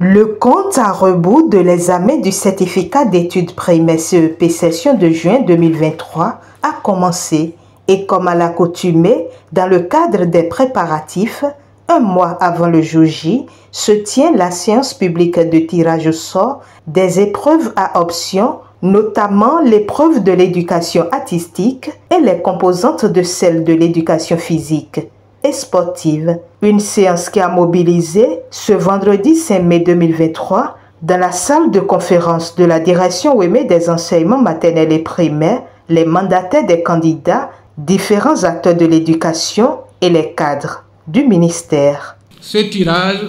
Le compte à rebours de l'examen du certificat d'études primaires CEP session de juin 2023 a commencé et comme à l'accoutumée, dans le cadre des préparatifs, un mois avant le jour J, se tient la séance publique de tirage au sort des épreuves à option, notamment l'épreuve de l'éducation artistique et les composantes de celle de l'éducation physique et sportive. Une séance qui a mobilisé ce vendredi 5 mai 2023 dans la salle de conférence de la direction OEME des enseignements maternels et primaires, les mandataires des candidats, différents acteurs de l'éducation et les cadres du ministère. Ce tirage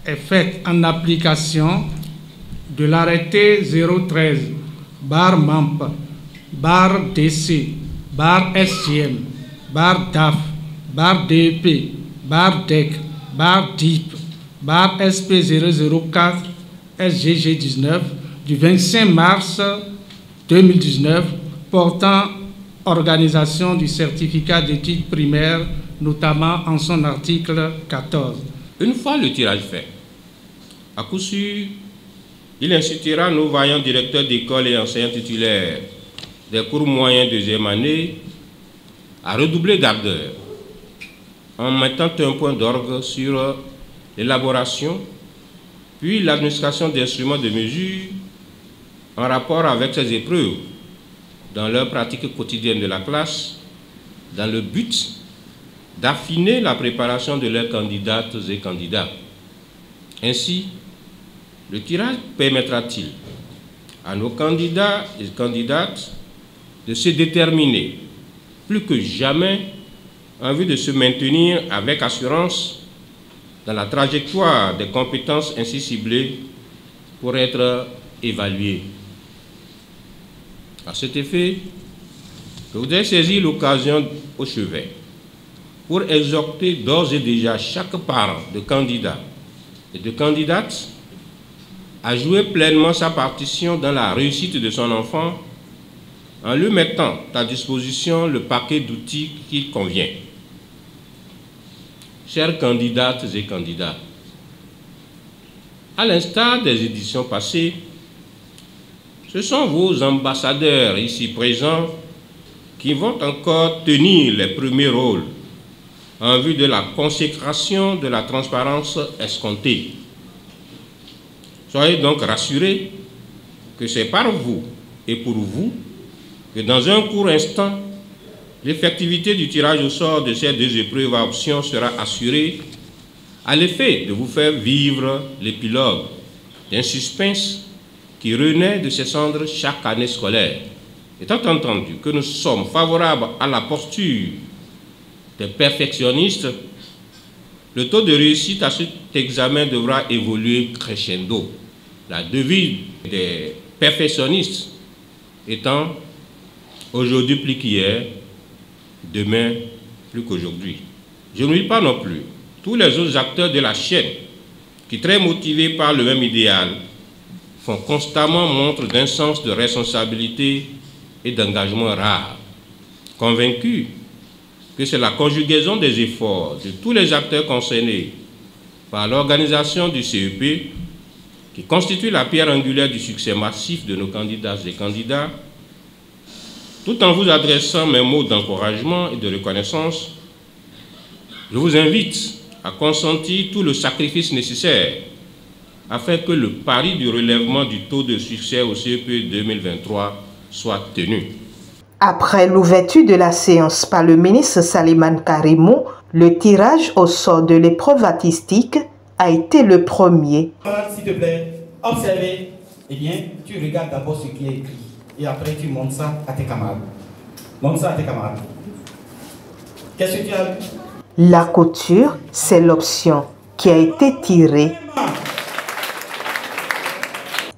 est fait en application de l'arrêté 013/MAMP/DEP/DAF/DEP/DIP/SP004/SGG19 du 25 mars 2019 portant organisation du certificat d'études primaires, notamment en son article 14. Une fois le tirage fait, à coup sûr, il incitera nos vaillants directeurs d'école et enseignants titulaires des cours moyens deuxième année à redoubler d'ardeur en mettant un point d'orgue sur l'élaboration puis l'administration d'instruments de mesure en rapport avec ces épreuves dans leur pratique quotidienne de la classe, dans le but d'affiner la préparation de leurs candidates et candidats. Ainsi, le tirage permettra-t-il à nos candidats et candidates de se déterminer plus que jamais en vue de se maintenir avec assurance dans la trajectoire des compétences ainsi ciblées pour être évaluées. À cet effet, je voudrais saisir l'occasion au chevet pour exhorter d'ores et déjà chaque parent de candidat et de candidate à jouer pleinement sa partition dans la réussite de son enfant en lui mettant à disposition le paquet d'outils qu'il convient. Chères candidates et candidats, à l'instar des éditions passées, ce sont vos ambassadeurs ici présents qui vont encore tenir les premiers rôles en vue de la consécration de la transparence escomptée. Soyez donc rassurés que c'est par vous et pour vous que dans un court instant, l'effectivité du tirage au sort de ces deux épreuves à option sera assurée à l'effet de vous faire vivre l'épilogue d'un suspense qui renaît de ses cendres chaque année scolaire. Étant entendu que nous sommes favorables à la posture des perfectionnistes, le taux de réussite à cet examen devra évoluer crescendo. La devise des perfectionnistes étant aujourd'hui plus qu'hier, demain plus qu'aujourd'hui. Je n'oublie pas non plus tous les autres acteurs de la chaîne qui, très motivés par le même idéal, font constamment montre d'un sens de responsabilité et d'engagement rare, convaincus que c'est la conjugaison des efforts de tous les acteurs concernés par l'organisation du CEP qui constitue la pierre angulaire du succès massif de nos candidates et candidats. Tout en vous adressant mes mots d'encouragement et de reconnaissance, je vous invite à consentir tout le sacrifice nécessaire afin que le pari du relèvement du taux de succès au CEP 2023 soit tenu. Après l'ouverture de la séance par le ministre Salimane Karimou, le tirage au sort de l'épreuve artistique a été le premier. S'il te plaît, observez, eh bien, tu regardes d'abord ce qui est écrit et après tu montres ça à tes camarades. Montre ça à tes camarades. Qu'est-ce que tu as vu? La couture, c'est l'option qui a été tirée.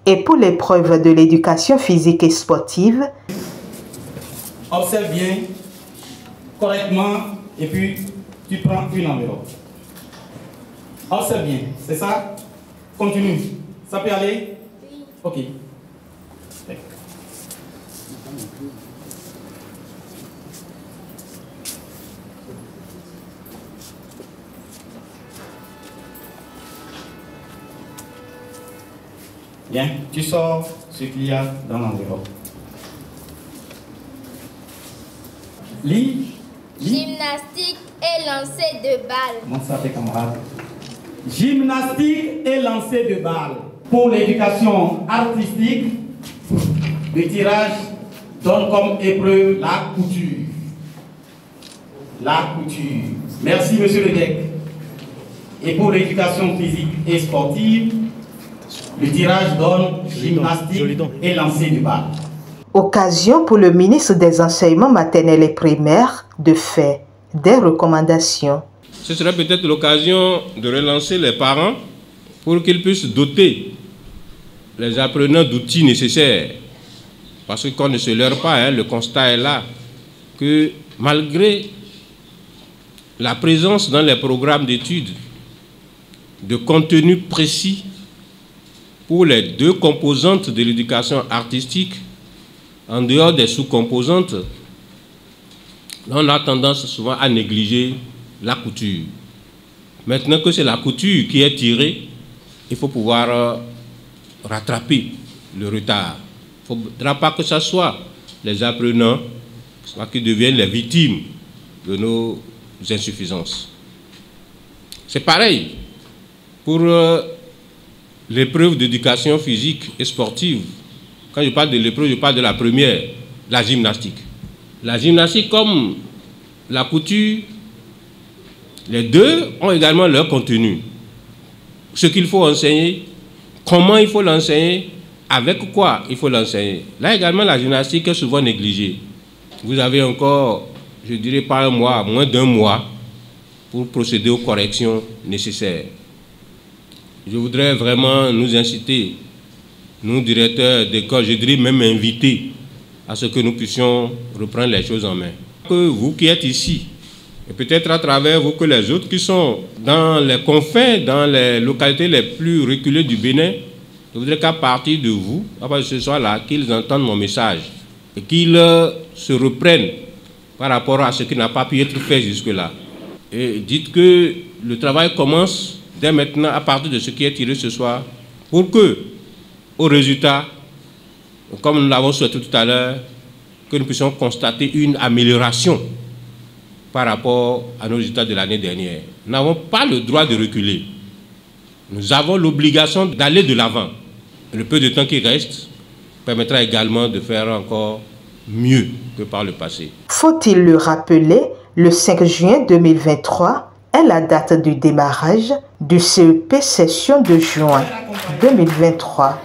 Et pour l'épreuve de l'éducation physique et sportive, observe bien, correctement, et puis tu prends une enveloppe. Observe bien, c'est ça? Continue. Ça peut aller? Oui. Ok. Bien, tu sors ce qu'il y a dans l'enveloppe. Lis. Gymnastique et lancer de balles. Montre ça à tes camarades. Gymnastique et lancer de balles. Pour l'éducation artistique, le tirage donne comme épreuve la couture. La couture. Merci, monsieur le DEC. Et pour l'éducation physique et sportive, le tirage donne gymnastique et lancer de balles. Occasion pour le ministre des Enseignements maternels et primaires de faire des recommandations. Ce serait peut-être l'occasion de relancer les parents pour qu'ils puissent doter les apprenants d'outils nécessaires. Parce qu'on ne se leurre pas, hein, le constat est là, que malgré la présence dans les programmes d'études de contenu précis pour les deux composantes de l'éducation artistique, en dehors des sous-composantes, on a tendance souvent à négliger la couture. Maintenant que c'est la couture qui est tirée, il faut pouvoir rattraper le retard. Il ne faudra pas que ce soit les apprenants qui deviennent les victimes de nos insuffisances. C'est pareil pour l'épreuve d'éducation physique et sportive. Quand je parle de l'épreuve, je parle de la première, la gymnastique. La gymnastique comme la couture, les deux ont également leur contenu. Ce qu'il faut enseigner, comment il faut l'enseigner, avec quoi il faut l'enseigner. Là également, la gymnastique est souvent négligée. Vous avez encore, je dirais pas un mois, moins d'un mois, pour procéder aux corrections nécessaires. Je voudrais vraiment nous inciter, nous directeurs d'école, je dirais même inviter à ce que nous puissions reprendre les choses en main. Que vous qui êtes ici, et peut-être à travers vous que les autres qui sont dans les confins, dans les localités les plus reculées du Bénin, je voudrais qu'à partir de vous, à partir de ce soir-là, qu'ils entendent mon message et qu'ils se reprennent par rapport à ce qui n'a pas pu être fait jusque-là. Et dites que le travail commence dès maintenant à partir de ce qui est tiré ce soir pour que, au résultat, comme nous l'avons souhaité tout à l'heure, que nous puissions constater une amélioration par rapport à nos résultats de l'année dernière. Nous n'avons pas le droit de reculer. Nous avons l'obligation d'aller de l'avant. Le peu de temps qui reste permettra également de faire encore mieux que par le passé. Faut-il le rappeler, le 5 juin 2023 est la date du démarrage du CEP session de juin 2023.